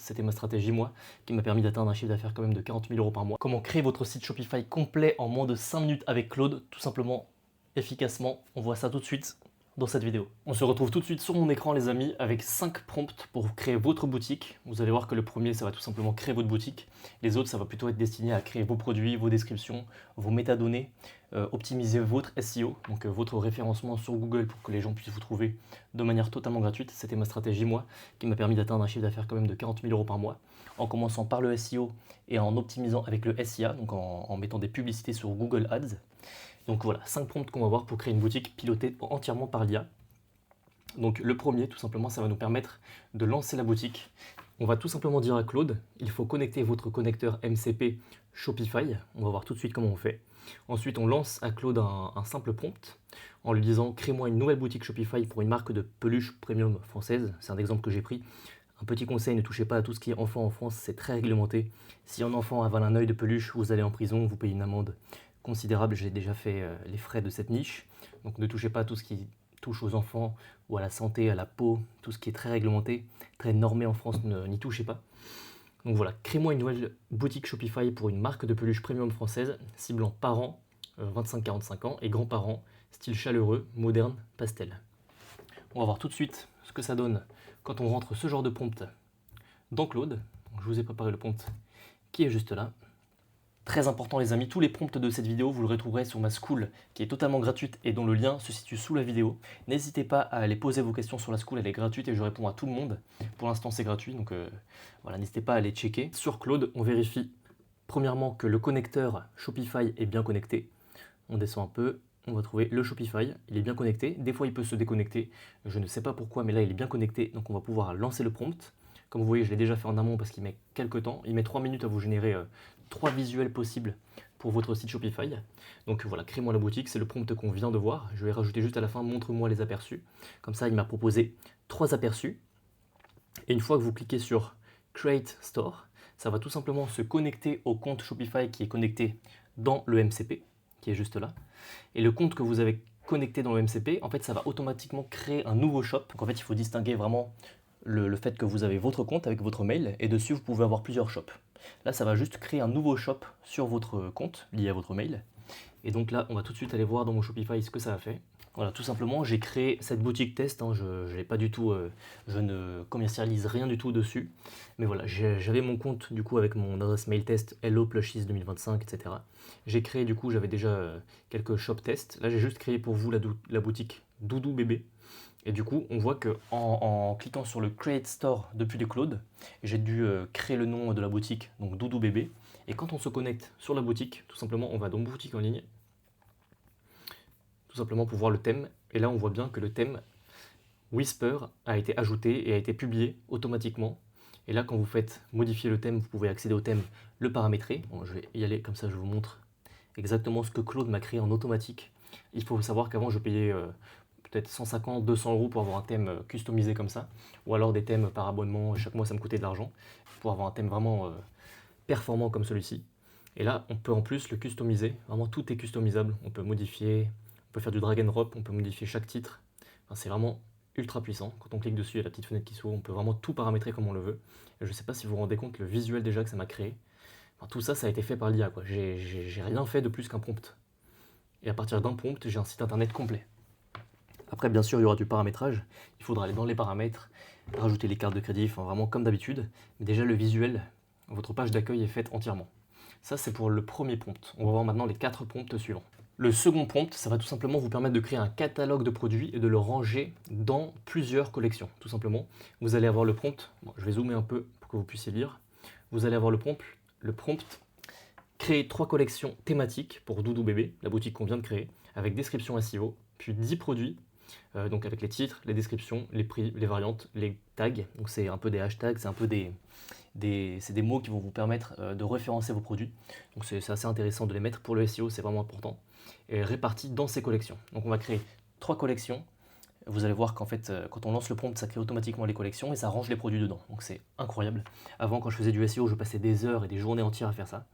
C'était ma stratégie, moi, qui m'a permis d'atteindre un chiffre d'affaires quand même de 40 000 € par mois. Comment créer votre site Shopify complet en moins de 5 minutes avec Claude, tout simplement, efficacement. On voit ça tout de suite dans cette vidéo. On se retrouve tout de suite sur mon écran, les amis, avec 5 prompts pour créer votre boutique. Vous allez voir que le premier, ça va tout simplement créer votre boutique. Les autres, ça va plutôt être destiné à créer vos produits, vos descriptions, vos métadonnées, optimiser votre SEO, donc votre référencement sur Google pour que les gens puissent vous trouver de manière totalement gratuite. C'était ma stratégie, moi, qui m'a permis d'atteindre un chiffre d'affaires quand même de 40 000 € par mois, en commençant par le SEO et en optimisant avec le SIA, donc en mettant des publicités sur Google Ads. Donc voilà, 5 prompts qu'on va voir pour créer une boutique pilotée entièrement par l'IA. Donc le premier, tout simplement, ça va nous permettre de lancer la boutique. On va tout simplement dire à Claude, il faut connecter votre connecteur MCP Shopify. On va voir tout de suite comment on fait. Ensuite, on lance à Claude un simple prompt en lui disant « Crée-moi une nouvelle boutique Shopify pour une marque de peluche premium française ». C'est un exemple que j'ai pris. Un petit conseil, ne touchez pas à tout ce qui est enfant en France, c'est très réglementé. Si un enfant avale un œil de peluche, vous allez en prison, vous payez une amende considérable. J'ai déjà fait les frais de cette niche. Donc ne touchez pas à tout ce qui touche aux enfants ou à la santé, à la peau, tout ce qui est très réglementé, très normé en France, n'y touchez pas. Donc voilà, crée-moi une nouvelle boutique Shopify pour une marque de peluche premium française, ciblant parents 25-45 ans et grands-parents, style chaleureux, moderne, pastel. On va voir tout de suite ce que ça donne quand on rentre ce genre de prompt dans Claude. Donc, je vous ai préparé le prompt qui est juste là. Très important les amis, tous les prompts de cette vidéo, vous le retrouverez sur ma school qui est totalement gratuite et dont le lien se situe sous la vidéo. N'hésitez pas à aller poser vos questions sur la school, elle est gratuite et je réponds à tout le monde. Pour l'instant c'est gratuit, donc voilà, n'hésitez pas à aller checker. Sur Claude, on vérifie premièrement que le connecteur Shopify est bien connecté. On descend un peu, on va trouver le Shopify, il est bien connecté. Des fois il peut se déconnecter, je ne sais pas pourquoi, mais là il est bien connecté, donc on va pouvoir lancer le prompt. Comme vous voyez, je l'ai déjà fait en amont parce qu'il met quelques temps. Il met 3 minutes à vous générer 3 visuels possibles pour votre site Shopify. Donc voilà, crée-moi la boutique, c'est le prompt qu'on vient de voir. Je vais rajouter juste à la fin, montre-moi les aperçus. Comme ça, il m'a proposé 3 aperçus. Et une fois que vous cliquez sur Create Store, ça va tout simplement se connecter au compte Shopify qui est connecté dans le MCP, qui est juste là. Et le compte que vous avez connecté dans le MCP, en fait, ça va automatiquement créer un nouveau shop. Donc en fait, il faut distinguer vraiment le fait que vous avez votre compte avec votre mail et dessus vous pouvez avoir plusieurs shops. Là ça va juste créer un nouveau shop sur votre compte lié à votre mail. Et donc là on va tout de suite aller voir dans mon Shopify ce que ça a fait. Voilà, tout simplement j'ai créé cette boutique test, hein, je n'ai pas du tout, je ne commercialise rien du tout dessus. Mais voilà, j'avais mon compte du coup avec mon adresse mail test Hello Plushies 2025, etc. J'ai créé du coup, j'avais déjà quelques shop tests. Là j'ai juste créé pour vous la boutique Doudou Bébé. Et du coup, on voit que en cliquant sur le Create Store depuis le Claude, j'ai dû créer le nom de la boutique, donc Doudou Bébé. Et quand on se connecte sur la boutique, tout simplement, on va dans boutique en ligne, tout simplement pour voir le thème. Et là, on voit bien que le thème Whisper a été ajouté et a été publié automatiquement. Et là, quand vous faites modifier le thème, vous pouvez accéder au thème, le paramétrer. Bon, je vais y aller comme ça, je vous montre exactement ce que Claude m'a créé en automatique. Il faut savoir qu'avant, je payais peut-être 150, 200 € pour avoir un thème customisé comme ça, ou alors des thèmes par abonnement, chaque mois ça me coûtait de l'argent, pour avoir un thème vraiment performant comme celui-ci. Et là, on peut en plus le customiser, vraiment tout est customisable, on peut modifier, on peut faire du drag and drop, on peut modifier chaque titre, enfin, c'est vraiment ultra puissant. Quand on clique dessus, il y a la petite fenêtre qui s'ouvre, on peut vraiment tout paramétrer comme on le veut. Et je ne sais pas si vous vous rendez compte le visuel déjà que ça m'a créé. Enfin, tout ça, ça a été fait par l'IA, quoi. J'ai rien fait de plus qu'un prompt. Et à partir d'un prompt, j'ai un site internet complet. Après, bien sûr, il y aura du paramétrage. Il faudra aller dans les paramètres, rajouter les cartes de crédit, enfin vraiment comme d'habitude. Mais déjà, le visuel, votre page d'accueil est faite entièrement. Ça, c'est pour le premier prompt. On va voir maintenant les 4 prompts suivants. Le second prompt, ça va tout simplement vous permettre de créer un catalogue de produits et de le ranger dans plusieurs collections. Tout simplement, vous allez avoir le prompt. Bon, je vais zoomer un peu pour que vous puissiez lire. Vous allez avoir le prompt créer 3 collections thématiques pour Doudou Bébé, la boutique qu'on vient de créer, avec description SEO, puis 10 produits. Donc avec les titres, les descriptions, les prix, les variantes, les tags. Donc c'est un peu des hashtags, c'est un peu c'est des mots qui vont vous permettre de référencer vos produits. Donc c'est assez intéressant de les mettre pour le SEO, c'est vraiment important. Et répartis dans ces collections. Donc on va créer 3 collections. Vous allez voir qu'en fait, quand on lance le prompt, ça crée automatiquement les collections et ça range les produits dedans. Donc c'est incroyable. Avant, quand je faisais du SEO, je passais des heures et des journées entières à faire ça.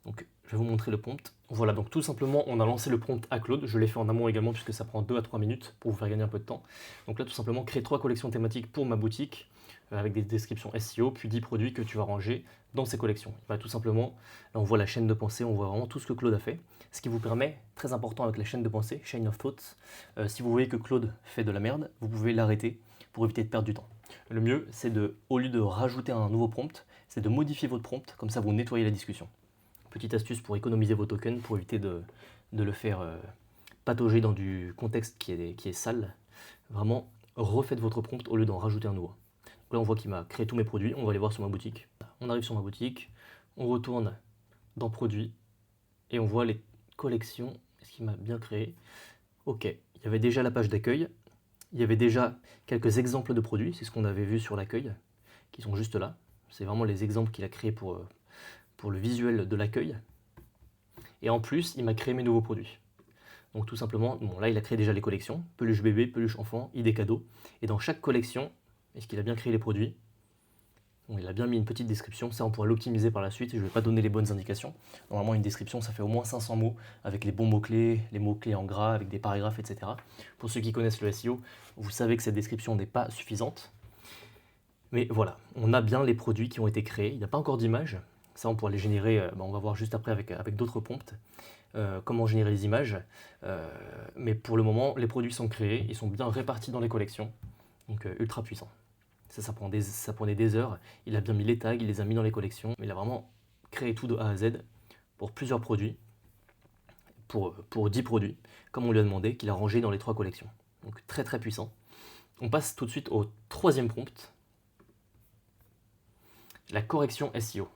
Donc je vais vous montrer le prompt. Voilà, donc tout simplement, on a lancé le prompt à Claude. Je l'ai fait en amont également puisque ça prend 2 à 3 minutes pour vous faire gagner un peu de temps. Donc là, tout simplement, créer 3 collections thématiques pour ma boutique. avec des descriptions SEO, puis 10 produits que tu vas ranger dans ces collections. Bah, tout simplement, là on voit la chaîne de pensée, on voit vraiment tout ce que Claude a fait, ce qui vous permet, très important avec la chaîne de pensée, chain of thoughts, si vous voyez que Claude fait de la merde, vous pouvez l'arrêter pour éviter de perdre du temps. Le mieux, c'est de, au lieu de rajouter un nouveau prompt, c'est de modifier votre prompt, comme ça vous nettoyez la discussion. Petite astuce pour économiser vos tokens, pour éviter de le faire patauger dans du contexte qui est sale. Vraiment, refaites votre prompt au lieu d'en rajouter un nouveau. Donc là, on voit qu'il m'a créé tous mes produits. On va aller voir sur ma boutique. On arrive sur ma boutique, on retourne dans produits et on voit les collections. Est-ce qu'il m'a bien créé? Ok, il y avait déjà la page d'accueil. Il y avait déjà quelques exemples de produits. C'est ce qu'on avait vu sur l'accueil, qui sont juste là. C'est vraiment les exemples qu'il a créés pour le visuel de l'accueil. Et en plus, il m'a créé mes nouveaux produits. Donc tout simplement, bon, là il a créé déjà les collections, peluche bébé, peluche enfant, idée cadeau. Et dans chaque collection, est-ce qu'il a bien créé les produits? Bon, il a bien mis une petite description, ça on pourra l'optimiser par la suite, je ne vais pas donner les bonnes indications. Normalement une description ça fait au moins 500 mots, avec les bons mots-clés, les mots-clés en gras, avec des paragraphes, etc. Pour ceux qui connaissent le SEO, vous savez que cette description n'est pas suffisante. Mais voilà, on a bien les produits qui ont été créés, il n'y a pas encore d'image. Ça on pourra les générer, on va voir juste après avec d'autres prompts. Comment générer les images. Mais pour le moment, les produits sont créés, ils sont bien répartis dans les collections. Donc ultra puissant. Ça prenait des heures. Il a bien mis les tags, il les a mis dans les collections. Il a vraiment créé tout de A à Z pour plusieurs produits, pour 10 produits, comme on lui a demandé, qu'il a rangé dans les 3 collections. Donc très très puissant. On passe tout de suite au 3e prompt. La correction SEO.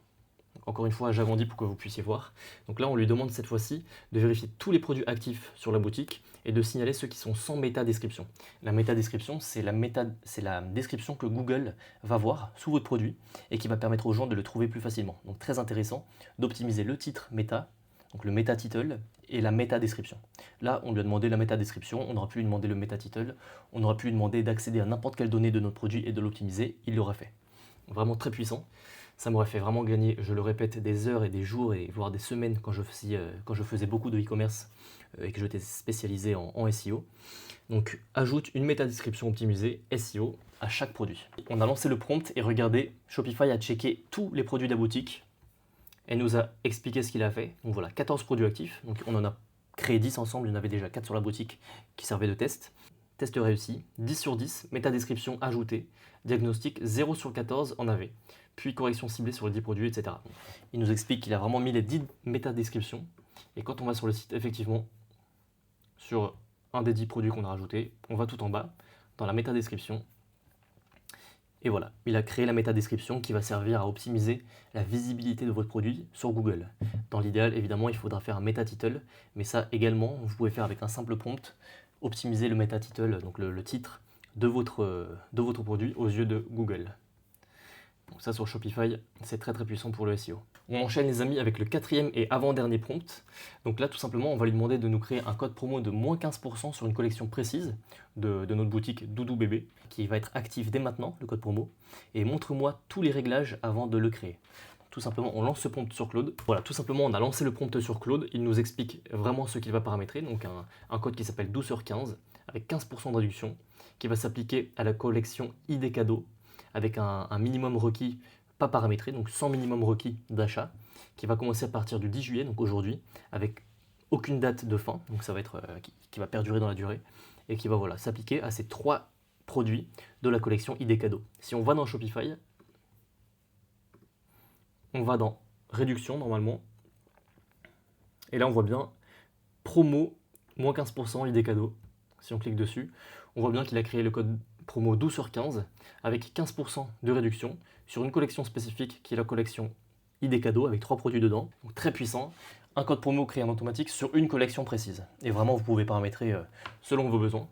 Encore une fois, j'agrandis pour que vous puissiez voir. Donc là, on lui demande cette fois-ci de vérifier tous les produits actifs sur la boutique et de signaler ceux qui sont sans métadescription. La métadescription, c'est la description que Google va voir sous votre produit et qui va permettre aux gens de le trouver plus facilement. Donc très intéressant d'optimiser le titre méta, donc le méta-title et la métadescription. Là, on lui a demandé la métadescription, on aurait pu lui demander le méta-title, on aurait pu lui demander d'accéder à n'importe quelle donnée de notre produit et de l'optimiser, il l'aurait fait. Vraiment très puissant. Ça m'aurait fait vraiment gagner, je le répète, des heures et des jours et voire des semaines quand je faisais beaucoup de e-commerce et que j'étais spécialisé en SEO. Donc ajoute une métadescription optimisée SEO à chaque produit. On a lancé le prompt et regardez, Shopify a checké tous les produits de la boutique et nous a expliqué ce qu'il a fait. Donc voilà, 14 produits actifs, donc on en a créé 10 ensemble, il y en avait déjà 4 sur la boutique qui servaient de test. Test réussi, 10 sur 10, métadescription ajoutée, diagnostic 0 sur 14 en AV, puis correction ciblée sur les 10 produits, etc. Il nous explique qu'il a vraiment mis les 10 métadescriptions, et quand on va sur le site, effectivement, sur un des 10 produits qu'on a rajoutés, on va tout en bas, dans la métadescription, et voilà, il a créé la métadescription qui va servir à optimiser la visibilité de votre produit sur Google. Dans l'idéal, évidemment, il faudra faire un métatitle, mais ça également, vous pouvez faire avec un simple prompt, optimiser le métatitle, donc le titre de votre produit aux yeux de Google. Donc ça sur Shopify, c'est très très puissant pour le SEO. On enchaîne les amis avec le 4e et avant-dernier prompt. Donc là tout simplement on va lui demander de nous créer un code promo de moins 15% sur une collection précise de notre boutique Doudou Bébé, qui va être actif dès maintenant, le code promo, et montre-moi tous les réglages avant de le créer. Tout simplement, on lance ce prompt sur Claude. Voilà, tout simplement, on a lancé le prompt sur Claude. Il nous explique vraiment ce qu'il va paramétrer. Donc, un code qui s'appelle douceur15 avec 15% de réduction qui va s'appliquer à la collection ID cadeau avec un minimum requis pas paramétré, donc sans minimum requis d'achat, qui va commencer à partir du 10 juillet, donc aujourd'hui, avec aucune date de fin. Donc, ça va être qui va perdurer dans la durée et qui va voilà, s'appliquer à ces 3 produits de la collection ID cadeau. Si on va dans Shopify, on va dans réduction normalement, et là on voit bien promo moins 15% ID cadeau. Si on clique dessus, on voit bien qu'il a créé le code promo 12/15 avec 15% de réduction sur une collection spécifique qui est la collection ID cadeau avec 3 produits dedans. Donc très puissant, un code promo créé en automatique sur une collection précise. Et vraiment vous pouvez paramétrer selon vos besoins.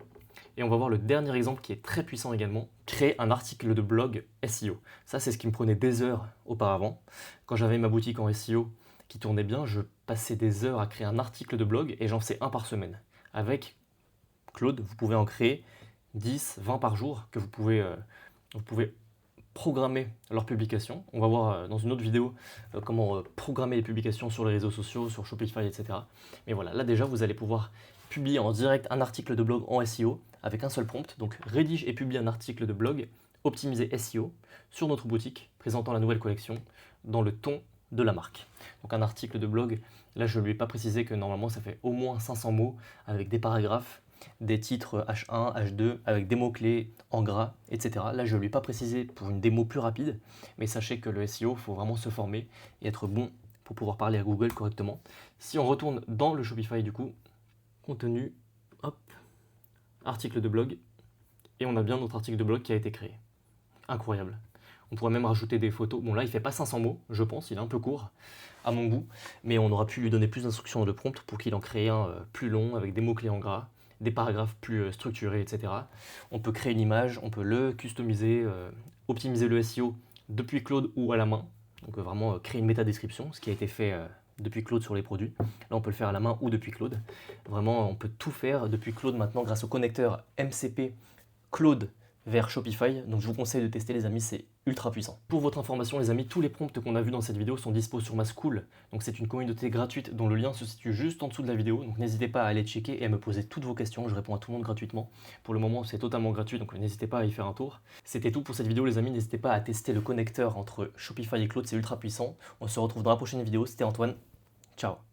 Et on va voir le dernier exemple qui est très puissant également, créer un article de blog SEO. Ça, c'est ce qui me prenait des heures auparavant. Quand j'avais ma boutique en SEO qui tournait bien, je passais des heures à créer un article de blog et j'en faisais un par semaine. Avec Claude, vous pouvez en créer 10, 20 par jour que vous pouvez programmer leur publication. On va voir dans une autre vidéo comment programmer les publications sur les réseaux sociaux, sur Shopify, etc. Mais voilà, là déjà, vous allez pouvoir publier en direct un article de blog en SEO avec un seul prompt. Donc rédige et publie un article de blog optimiser SEO sur notre boutique, présentant la nouvelle collection dans le ton de la marque. Donc un article de blog, là je ne lui ai pas précisé que normalement ça fait au moins 500 mots avec des paragraphes, des titres H1, H2, avec des mots-clés en gras, etc. Là je ne lui ai pas précisé pour une démo plus rapide, mais sachez que le SEO, il faut vraiment se former et être bon pour pouvoir parler à Google correctement. Si on retourne dans le Shopify du coup, contenu, hop, article de blog, et on a bien notre article de blog qui a été créé. Incroyable. On pourrait même rajouter des photos. Bon là il fait pas 500 mots, je pense, il est un peu court à mon goût, mais on aura pu lui donner plus d'instructions dans le prompt pour qu'il en crée un plus long, avec des mots-clés en gras, des paragraphes plus structurés, etc. On peut créer une image, on peut le customiser, optimiser le SEO depuis Claude ou à la main. Donc vraiment créer une métadescription, ce qui a été fait depuis Claude sur les produits. Là on peut le faire à la main ou depuis Claude. Vraiment on peut tout faire depuis Claude maintenant grâce au connecteur MCP Claude vers Shopify. Donc je vous conseille de tester les amis, c'est ultra puissant. Pour votre information les amis, tous les prompts qu'on a vus dans cette vidéo sont dispo sur ma school. Donc c'est une communauté gratuite dont le lien se situe juste en dessous de la vidéo. Donc n'hésitez pas à aller checker et à me poser toutes vos questions. Je réponds à tout le monde gratuitement. Pour le moment c'est totalement gratuit, donc n'hésitez pas à y faire un tour. C'était tout pour cette vidéo les amis. N'hésitez pas à tester le connecteur entre Shopify et Claude, c'est ultra puissant. On se retrouve dans la prochaine vidéo. C'était Antoine. Ciao.